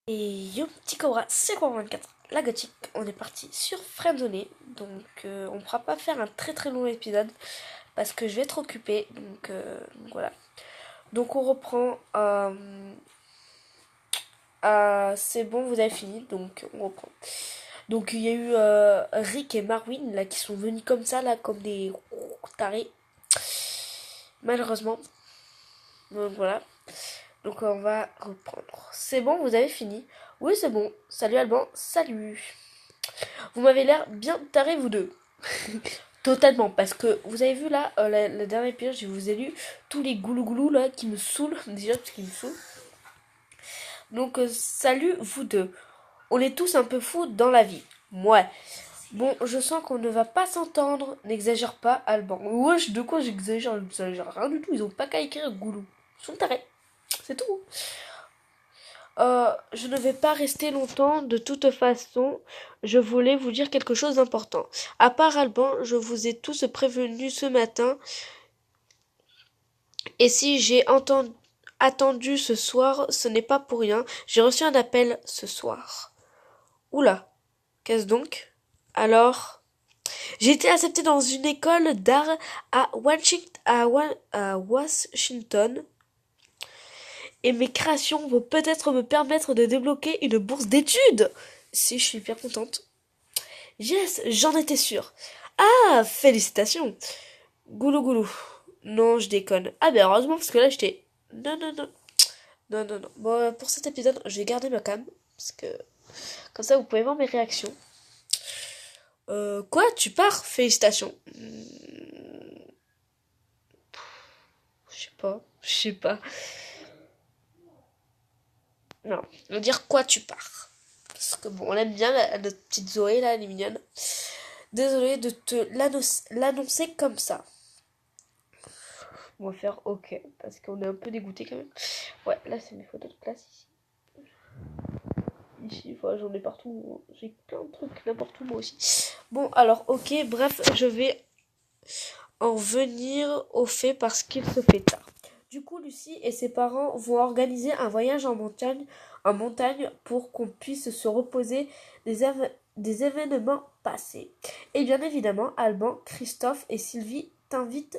Et yo petit Cobra, c'est quoi 24 la gothique, on est parti sur Friendzone, donc on ne pourra pas faire un très long épisode parce que je vais être occupée, donc voilà. Donc on reprend, c'est bon vous avez fini, donc on reprend. Donc il y a eu Rick et Marwin là qui sont venus comme ça là, comme des tarés, malheureusement. Donc voilà. Donc on va reprendre. C'est bon, vous avez fini? Oui, c'est bon. Salut Alban, salut. Vous m'avez l'air bien tarés, vous deux. Totalement, parce que vous avez vu là, la dernière page, je vous ai lu tous les goulou là qui me saoulent, déjà parce qu'ils me saoulent. Donc, salut vous deux. On est tous un peu fous dans la vie. Ouais. Bon, je sens qu'on ne va pas s'entendre. N'exagère pas, Alban. Wesh, de quoi j'exagère rien du tout. Ils ont pas qu'à écrire goulou. Ils sont tarés. C'est tout. Je ne vais pas rester longtemps, de toute façon, je voulais vous dire quelque chose d'important. À part Alban, je vous ai tous prévenus ce matin, et si j'ai attendu ce soir, ce n'est pas pour rien, j'ai reçu un appel ce soir. Oula, qu'est-ce donc? Alors, j'ai été acceptée dans une école d'art à Washington, et mes créations vont peut-être me permettre de débloquer une bourse d'études. Si, je suis bien contente. Yes, j'en étais sûre. Ah, félicitations. Goulou goulou. Non, je déconne. Ah ben heureusement parce que là j'étais... Non, non, non. Non, non, non. Bon, pour cet épisode, je vais garder ma cam. Parce que... Comme ça, vous pouvez voir mes réactions. Quoi? Tu pars? Félicitations. Je sais pas. Je sais pas. Non. On va dire quoi tu pars. Parce que bon, on aime bien notre petite Zoé là, elle est mignonne. Désolée de te l'annoncer comme ça. On va faire OK, parce qu'on est un peu dégoûté quand même. Ouais, là c'est mes photos de classe ici. Ici, enfin, j'en ai partout. J'ai plein de trucs n'importe où moi aussi. Bon, alors OK, bref, je vais en venir au fait parce qu'il se fait tard. Du coup, Lucie et ses parents vont organiser un voyage en montagne pour qu'on puisse se reposer des événements passés. Et bien évidemment, Alban, Christophe et Sylvie t'invitent.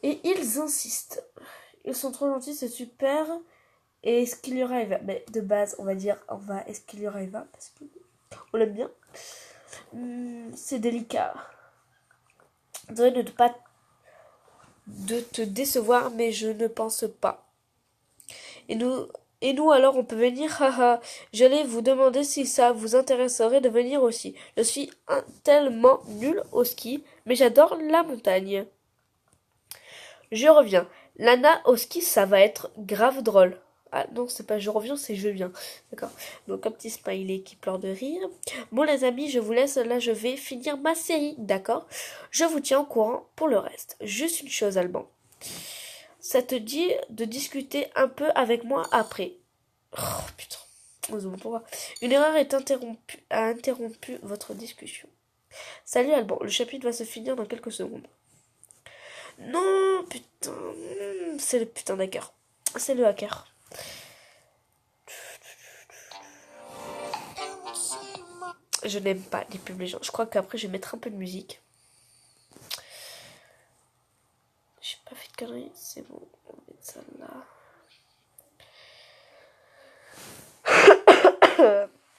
Et ils insistent. Ils sont trop gentils, c'est super. Et est-ce qu'il y aura Eva? Mais de base, on va dire, est-ce qu'il y aura Eva? Parce qu'on l'aime bien. C'est délicat. Désolé de ne pas de te décevoir, mais je ne pense pas. Et nous, et nous alors, on peut venir, haha. J'allais vous demander si ça vous intéresserait de venir aussi. Je suis tellement nulle au ski, mais j'adore la montagne. Je reviens. Lana au ski, ça va être grave drôle. Ah non, c'est pas je reviens, c'est je viens. D'accord. Donc un petit smiley qui pleure de rire. Bon les amis, je vous laisse. Là, je vais finir ma série, d'accord? Je vous tiens au courant pour le reste. Juste une chose, Alban. Ça te dit de discuter un peu avec moi après? Oh putain. Pourquoi une erreur a interrompu votre discussion. Salut Alban, le chapitre va se finir dans quelques secondes. Non, putain. C'est le putain d'hacker. C'est le hacker. Je n'aime pas les pubs les gens. Je crois qu'après je vais mettre un peu de musique. J'ai pas fait de conneries. C'est bon. On va mettre ça là.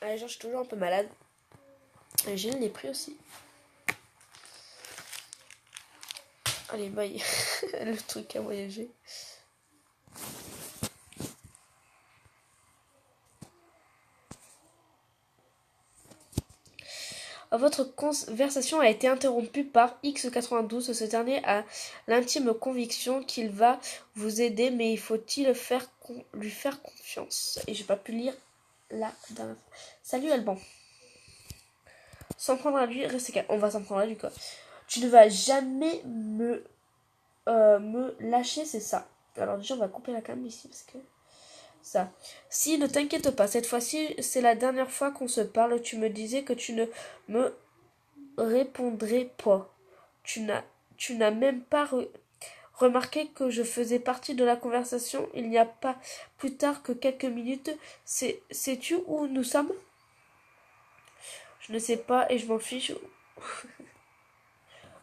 Allez, genre, je suis toujours un peu malade. J'ai le nez pris aussi. Allez, bye. Le truc à voyager. Votre conversation a été interrompue par X92. Ce dernier a l'intime conviction qu'il va vous aider, mais il faut-il lui faire confiance. Et j'ai pas pu lire la dernière fois. Salut Alban. S'en prendre à lui, restez calme. On va s'en prendre à lui quoi. Tu ne vas jamais me lâcher, c'est ça. Alors déjà on va couper la cam ici parce que ça. Si, ne t'inquiète pas, cette fois-ci c'est la dernière fois qu'on se parle. Tu me disais que tu ne me répondrais pas. Tu n'as même pas remarqué que je faisais partie de la conversation il n'y a pas plus tard que quelques minutes. Sais-tu où nous sommes? Je ne sais pas et je m'en fiche.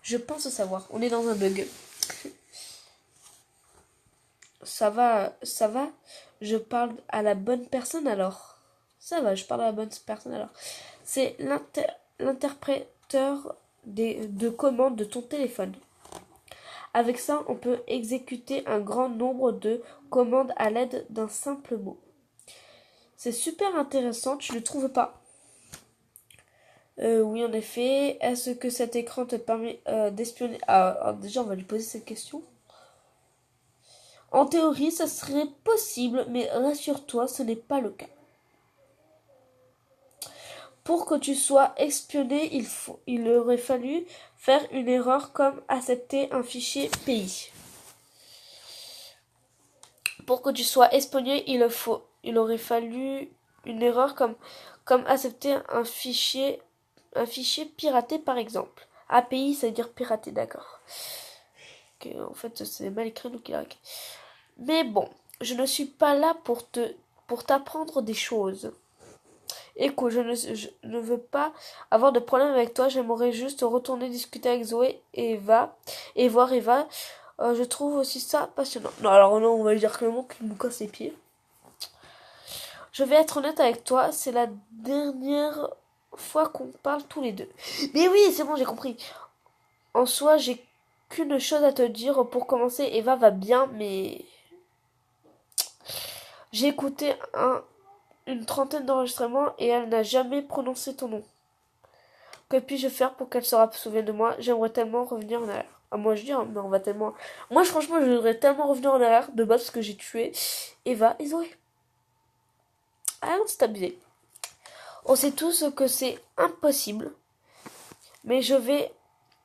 Je pense savoir. On est dans un bug. Ça va. Je parle à la bonne personne alors. Ça va, je parle à la bonne personne alors. C'est l'interpréteur de commandes de ton téléphone. Avec ça, on peut exécuter un grand nombre de commandes à l'aide d'un simple mot. C'est super intéressant, tu ne trouves pas? Oui, en effet. Est-ce que cet écran te permet d'espionner? Déjà, on va lui poser cette question. En théorie, ça serait possible, mais rassure-toi, ce n'est pas le cas. Pour que tu sois espionné, il aurait fallu faire une erreur comme accepter un fichier pays. Pour que tu sois espionné, il aurait fallu une erreur comme accepter un fichier piraté par exemple. API, ça veut dire piraté, d'accord. Okay, en fait, c'est mal écrit, donc il a... Mais bon, je ne suis pas là pour t'apprendre des choses. Écoute, je ne veux pas avoir de problème avec toi. J'aimerais juste retourner discuter avec Zoé et Eva et voir Eva. Je trouve aussi ça passionnant. Non, alors non, on va lui dire clairement qu'il nous casse les pieds. Je vais être honnête avec toi, c'est la dernière fois qu'on parle tous les deux. Mais oui, c'est bon, j'ai compris. En soi, j'ai qu'une chose à te dire. Pour commencer, Eva va bien, mais j'ai écouté une trentaine d'enregistrements et elle n'a jamais prononcé ton nom. Que puis-je faire pour qu'elle se souvienne de moi? J'aimerais tellement revenir en arrière. Ah, moi je dis, hein, mais on va tellement... Moi, franchement, je voudrais tellement revenir en arrière de base parce que j'ai tué Eva et Zoé. Ah non, c'est abusé. On sait tous que c'est impossible, mais je vais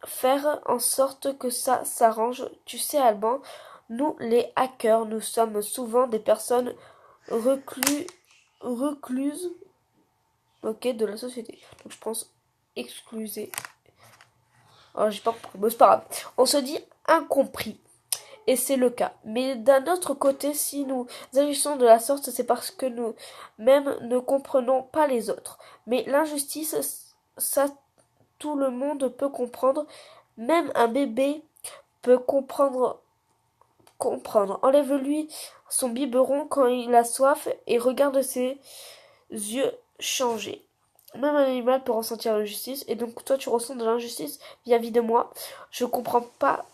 faire en sorte que ça s'arrange. Tu sais, Alban, nous, les hackers, nous sommes souvent des personnes recluses, ok, de la société. Donc je pense exclusées. Oh, j'ai pas compris. Bon, c'est pas grave. On se dit incompris. Et c'est le cas. Mais d'un autre côté, si nous agissons de la sorte, c'est parce que nous-mêmes ne comprenons pas les autres. Mais l'injustice, ça, tout le monde peut comprendre. Même un bébé peut comprendre. Enlève-lui son biberon quand il a soif et regarde ses yeux changer. Même un animal peut ressentir l'injustice, et donc toi tu ressens de l'injustice vis-à-vis de moi. Je comprends pas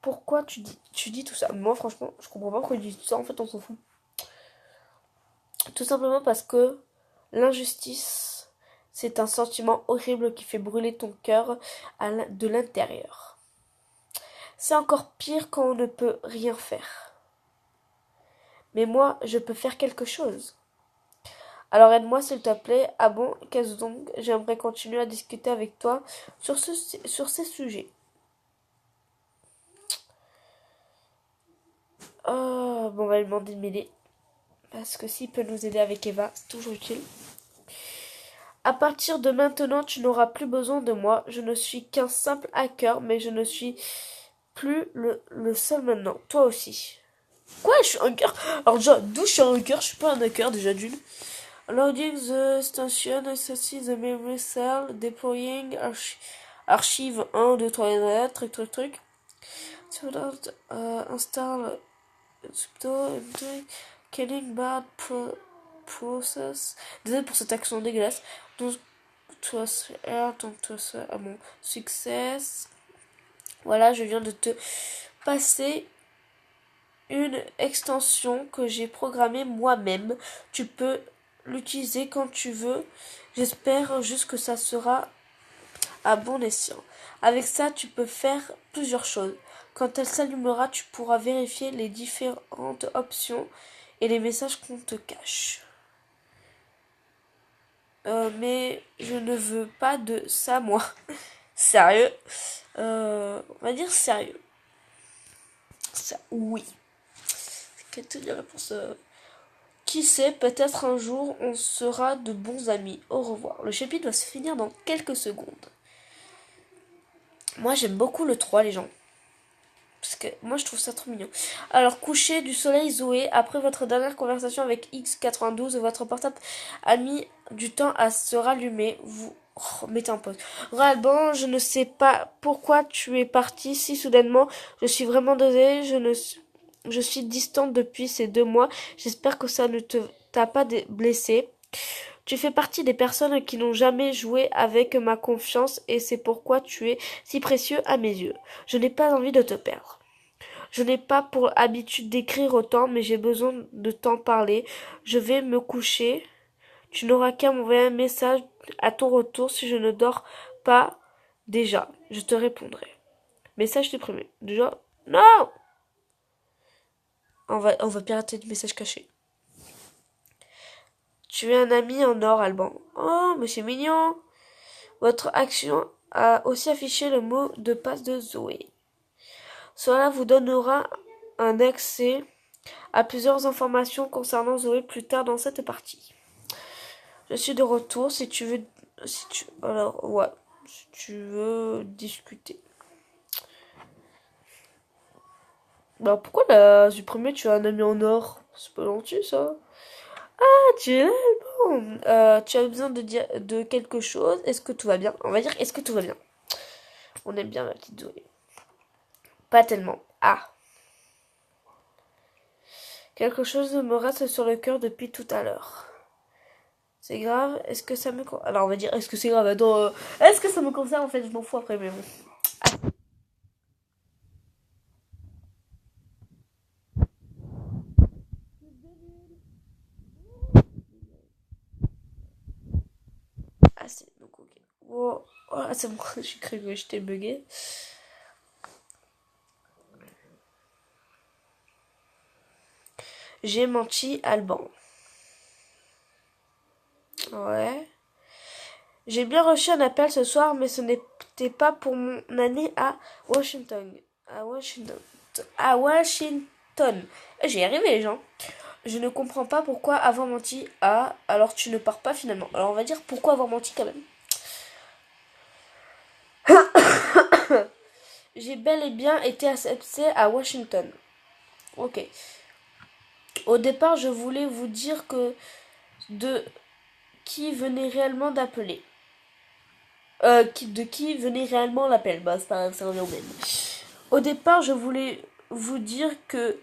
pourquoi tu dis tout ça. Moi franchement, je comprends pas pourquoi tu dis tout ça, en fait on s'en fout. Tout simplement parce que l'injustice, c'est un sentiment horrible qui fait brûler ton cœur de l'intérieur. C'est encore pire quand on ne peut rien faire. Mais moi, je peux faire quelque chose. Alors aide-moi s'il te plaît. Ah bon, qu'est-ce donc? J'aimerais continuer à discuter avec toi sur ces sujets. Bon, on va lui demander de m'aider. Parce que s'il peut nous aider avec Eva, c'est toujours utile. À partir de maintenant, tu n'auras plus besoin de moi. Je ne suis qu'un simple hacker, mais je ne suis plus le seul maintenant. Toi aussi. Quoi? Je suis un hacker? Alors déjà, d'où je suis un hacker? Je suis pas un hacker déjà d'une. Loading the station, associate the memory cell, deploying archive 1, 2, 3, truc. Install subto, killing bad process. Désolé pour cette action dégueulasse. Donc, à mon succès. Voilà, je viens de te passer une extension que j'ai programmée moi-même. Tu peux l'utiliser quand tu veux. J'espère juste que ça sera à bon escient. Avec ça, tu peux faire plusieurs choses. Quand elle s'allumera, tu pourras vérifier les différentes options et les messages qu'on te cache. Mais je ne veux pas de ça, moi. Sérieux. On va dire sérieux. Ça, oui. Quelle est la réponse? Qui sait, peut-être un jour on sera de bons amis. Au revoir. Le chapitre va se finir dans quelques secondes. Moi j'aime beaucoup le 3, les gens. Parce que moi je trouve ça trop mignon. Alors, coucher du soleil Zoé, après votre dernière conversation avec X92, votre portable a mis du temps à se rallumer. Vous mettez en pause. Alban, je ne sais pas pourquoi tu es parti si soudainement. Je suis vraiment désolée. Je suis distante depuis ces 2 mois. J'espère que ça ne t'a pas blessé. Tu fais partie des personnes qui n'ont jamais joué avec ma confiance et c'est pourquoi tu es si précieux à mes yeux. Je n'ai pas envie de te perdre. Je n'ai pas pour habitude d'écrire autant, mais j'ai besoin de t'en parler. Je vais me coucher. Tu n'auras qu'à m'envoyer un message à ton retour si je ne dors pas déjà. Je te répondrai. Message supprimé. Déjà, non! On va pirater du message caché. Tu es un ami en or, Alban. Oh, mais c'est mignon. Votre action a aussi affiché le mot de passe de Zoé. Cela vous donnera un accès à plusieurs informations concernant Zoé plus tard dans cette partie. Je suis de retour si tu veux si tu veux discuter. Bah pourquoi la supprimer? Tu as un ami en or? C'est pas gentil ça. Ah tu es là, bon. Tu as besoin de dire de quelque chose. Est-ce que tout va bien? On va dire est-ce que tout va bien? On aime bien ma petite Zoé. Pas tellement. Ah. Quelque chose me reste sur le cœur depuis tout à l'heure. C'est grave. Est-ce que ça me... Alors on va dire est-ce que c'est grave? Attends, est-ce que ça me concerne? En fait je m'en fous après mais bon. Ah c'est donc ok. Oh, oh c'est bon, j'ai cru que j'étais bugué. J'ai menti Alban. Ouais. J'ai bien reçu un appel ce soir, mais ce n'était pas pour mon année à Washington. À Washington. À Washington. J'y arrivé, les gens. Je ne comprends pas pourquoi avoir menti à... Alors tu ne pars pas finalement. Alors on va dire pourquoi avoir menti quand même. J'ai bel et bien été accepté à Washington. Ok. Au départ, je voulais vous dire que de qui venait réellement d'appeler. De qui venait réellement l'appel. Bah, c'est pas grave, ça revient au même. Au départ, je voulais vous dire que...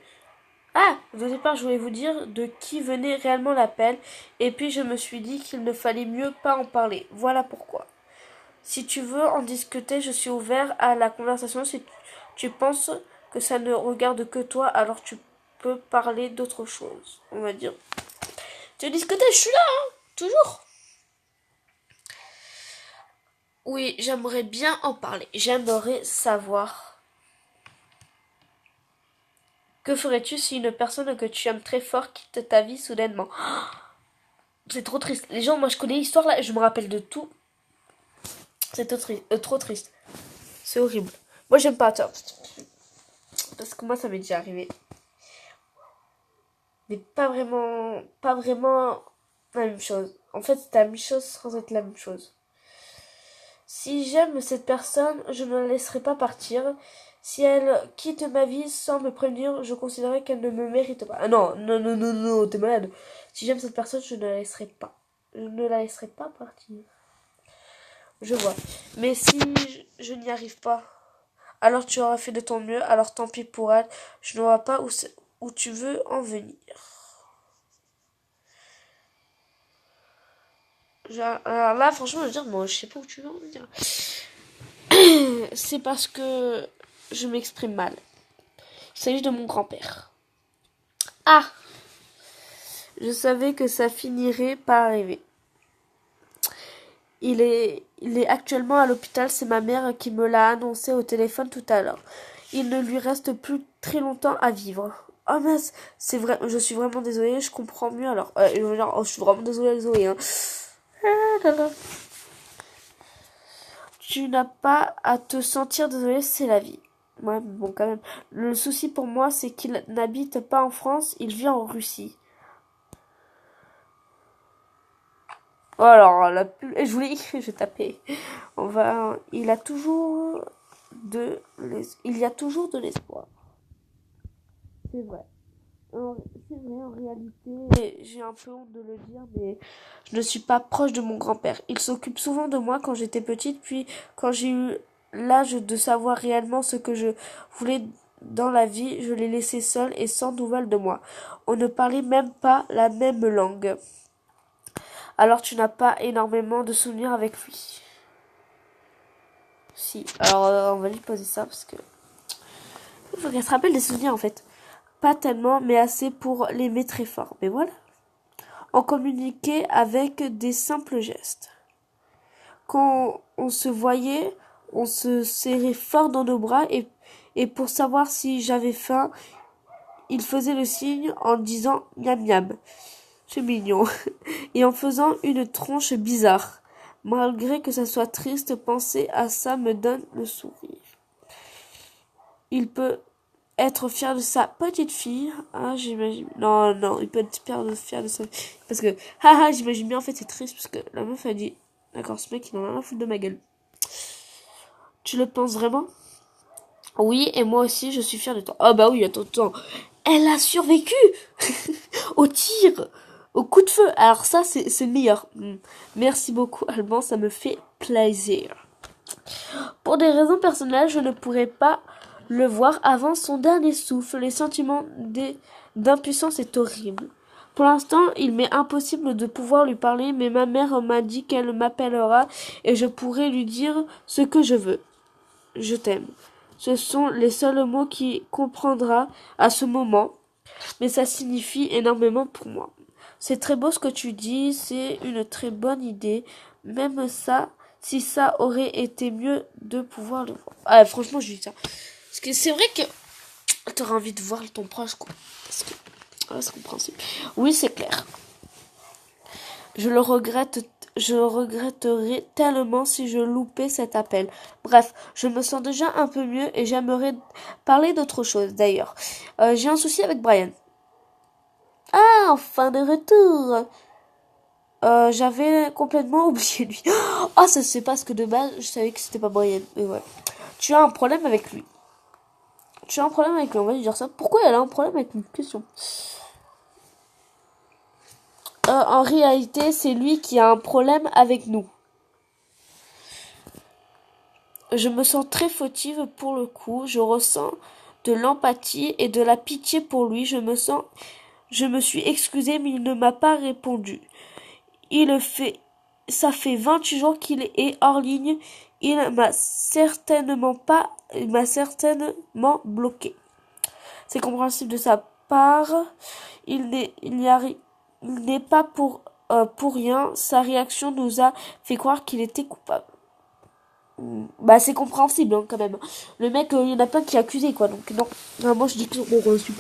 Ah, au départ, je voulais vous dire de qui venait réellement l'appel. Et puis, je me suis dit qu'il ne fallait mieux pas en parler. Voilà pourquoi. Si tu veux en discuter, je suis ouvert à la conversation. Si tu penses que ça ne regarde que toi, alors tu peux parler d'autre chose. On va dire. Tu veux discuter? Je suis là, hein, toujours. Oui, j'aimerais bien en parler. J'aimerais savoir. Que ferais-tu si une personne que tu aimes très fort quitte ta vie soudainement? C'est trop triste. Les gens, moi je connais l'histoire là, je me rappelle de tout. C'est trop triste. C'est horrible. Moi j'aime pas ça. Parce que moi ça m'est déjà arrivé. Mais pas vraiment la même chose. En fait, c'est la même chose sans être la même chose. Si j'aime cette personne, je ne la laisserai pas partir. Si elle quitte ma vie sans me prévenir, je considérerai qu'elle ne me mérite pas. Ah non, non, non, non, non, t'es malade. Si j'aime cette personne, je ne la laisserai pas. Je ne la laisserai pas partir. Je vois. Mais si je n'y arrive pas, alors tu auras fait de ton mieux, alors tant pis pour elle. Je ne vois pas où tu veux en venir. Alors là, franchement, je veux dire, moi, je sais pas où tu veux en venir. C'est parce que je m'exprime mal. Il s'agit de mon grand-père. Ah! Je savais que ça finirait par arriver. Il est actuellement à l'hôpital, c'est ma mère qui me l'a annoncé au téléphone tout à l'heure. Il ne lui reste plus très longtemps à vivre. Oh mince, c'est vrai, je suis vraiment désolée, je comprends mieux alors. Je suis vraiment désolée, Zoé. Hein. Ah là là. Tu n'as pas à te sentir désolée, c'est la vie. Ouais, bon, quand même. Le souci pour moi, c'est qu'il n'habite pas en France, il vit en Russie. Oh, alors, la pub... Je voulais... Je vais taper. Il a toujours... il y a toujours de l'espoir. C'est vrai. C'est vrai, en réalité, j'ai un peu honte de le dire, mais je ne suis pas proche de mon grand-père. Il s'occupe souvent de moi quand j'étais petite, puis quand j'ai eu l'âge de savoir réellement ce que je voulais dans la vie, je l'ai laissé seul et sans nouvelles de moi. On ne parlait même pas la même langue. Alors tu n'as pas énormément de souvenirs avec lui. Si, alors on va lui poser ça parce que il faut qu'elle se rappelle des souvenirs en fait. Pas tellement, mais assez pour l'aimer très fort. Mais voilà. On communiquait avec des simples gestes. Quand on se voyait, on se serrait fort dans nos bras et pour savoir si j'avais faim, il faisait le signe en disant miam miam. C'est mignon. Et en faisant une tronche bizarre. Malgré que ça soit triste, penser à ça me donne le sourire. Il peut être fier de sa petite fille. Ah, j'imagine. Non, non, il peut être fier de sa fille. Parce que, haha, j'imagine bien, en fait, c'est triste parce que la meuf a dit, d'accord, ce mec, il en a rien à foutre de ma gueule. Tu le penses vraiment? Oui, et moi aussi, je suis fière de toi. Ah bah oui, attends. Elle a survécu au tir, au coup de feu. Alors ça, c'est le meilleur. Merci beaucoup, Alban, ça me fait plaisir. Pour des raisons personnelles, je ne pourrais pas le voir avant son dernier souffle. Les sentiments d'impuissance est horrible. Pour l'instant, il m'est impossible de pouvoir lui parler, mais ma mère m'a dit qu'elle m'appellera et je pourrai lui dire ce que je veux. Je t'aime. Ce sont les seuls mots qu'il comprendra à ce moment, mais ça signifie énormément pour moi. C'est très beau ce que tu dis, c'est une très bonne idée. Même ça, si ça aurait été mieux de pouvoir le voir. Ah, franchement, je dis ça. Parce que c'est vrai que t'auras envie de voir ton proche, quoi. Parce que, c'est compréhensible. Oui, c'est clair. Je regretterais tellement si je loupais cet appel. Bref, je me sens déjà un peu mieux et j'aimerais parler d'autre chose, d'ailleurs. J'ai un souci avec Brian. Ah, enfin de retour. J'avais complètement oublié lui. Ah, ça c'est parce que de base, je savais que c'était pas Brian. Mais ouais. Tu as un problème avec lui. Tu as un problème avec lui, on va lui dire ça. Pourquoi elle a un problème avec lui? Question. En réalité, c'est lui qui a un problème avec nous. Je me sens très fautive pour le coup. Je ressens de l'empathie et de la pitié pour lui. Je me suis excusée, mais il ne m'a pas répondu. Ça fait 28 jours qu'il est hors ligne. Il m'a certainement bloqué. C'est compréhensible de sa part. Il n'est pas pour rien. Sa réaction nous a fait croire qu'il était coupable. Bah c'est compréhensible hein, quand même. Le mec, il y en a pas qui est accusé quoi. Donc non, moi je dis que c'est compréhensible.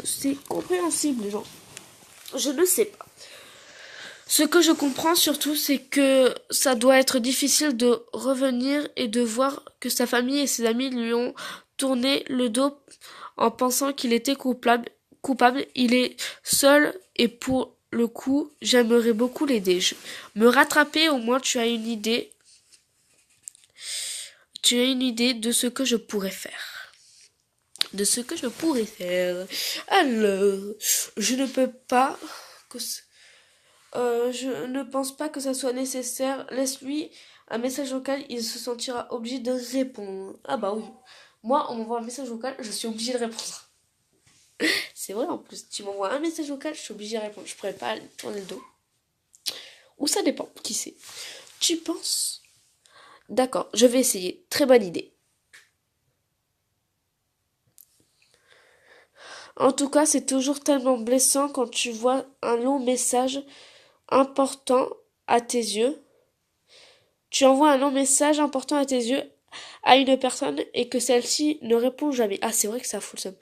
C'est compréhensible les gens. Je ne sais pas. Ce que je comprends surtout, c'est que ça doit être difficile de revenir et de voir que sa famille et ses amis lui ont tourné le dos en pensant qu'il était coupable. Il est seul et pour le coup, j'aimerais beaucoup l'aider. Me rattraper, au moins tu as une idée. Tu as une idée de ce que je pourrais faire. Alors, je ne peux pas je ne pense pas que ça soit nécessaire. Laisse-lui un message vocal, il se sentira obligé de répondre. Ah bah oui. Moi, on m'envoie un message vocal, je suis obligée de répondre. C'est vrai en plus. Tu m'envoies un message vocal, je suis obligée de répondre. Je pourrais pas tourner le dos. Ou ça dépend, qui sait. Tu penses? D'accord, je vais essayer. Très bonne idée. En tout cas, c'est toujours tellement blessant quand tu vois un long message important à tes yeux. Tu envoies un long message important à tes yeux à une personne et que celle-ci ne répond jamais. Ah, c'est vrai que ça fout le seum.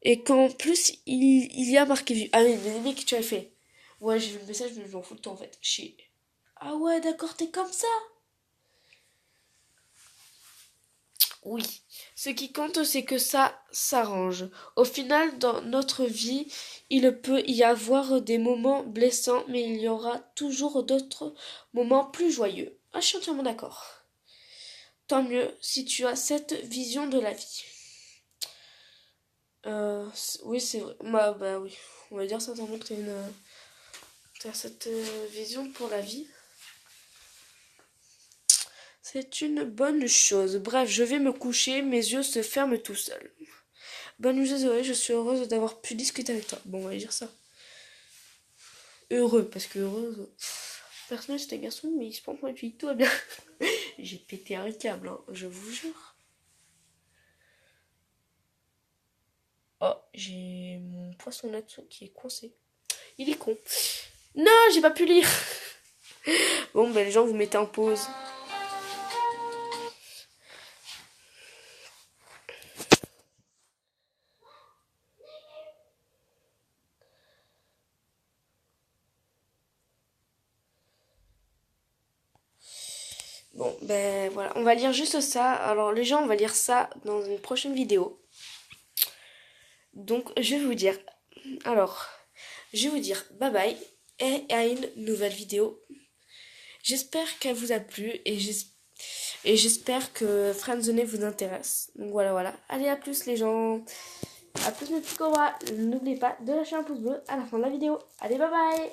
Et qu'en plus, il y a marqué vu. Ah oui, mais mec, tu as fait. Ouais, j'ai vu le message, mais je m'en fous de toi en fait. Ah ouais, d'accord, t'es comme ça. Oui. Ce qui compte, c'est que ça s'arrange. Au final, dans notre vie, il peut y avoir des moments blessants, mais il y aura toujours d'autres moments plus joyeux. Ah, je suis entièrement d'accord. tant mieux si tu as cette vision de la vie. Oui, c'est vrai. Bah oui, on va dire ça, tant mieux que t'as cette vision pour la vie. C'est une bonne chose. Bref, je vais me coucher, mes yeux se ferment tout seuls. Bonne nuit, désolée, je suis heureuse d'avoir pu discuter avec toi. Bon, on va dire ça. Heureux, parce que heureuse. Personnellement, c'est un garçon, mais il se prend pour une fille, tout va bien. J'ai pété un câble, hein, je vous jure. Oh, j'ai mon poissonnette qui est coincé. Il est con. Non, j'ai pas pu lire. Bon, ben les gens, vous mettez en pause. Bon, ben voilà, on va lire juste ça. Alors les gens, on va lire ça dans une prochaine vidéo. Donc je vais vous dire, alors, je vais vous dire bye bye et à une nouvelle vidéo. J'espère qu'elle vous a plu et j'espère que Friendzone vous intéresse. Donc voilà. Allez, à plus les gens. À plus mes petits cobras. N'oubliez pas de lâcher un pouce bleu à la fin de la vidéo. Allez, bye bye.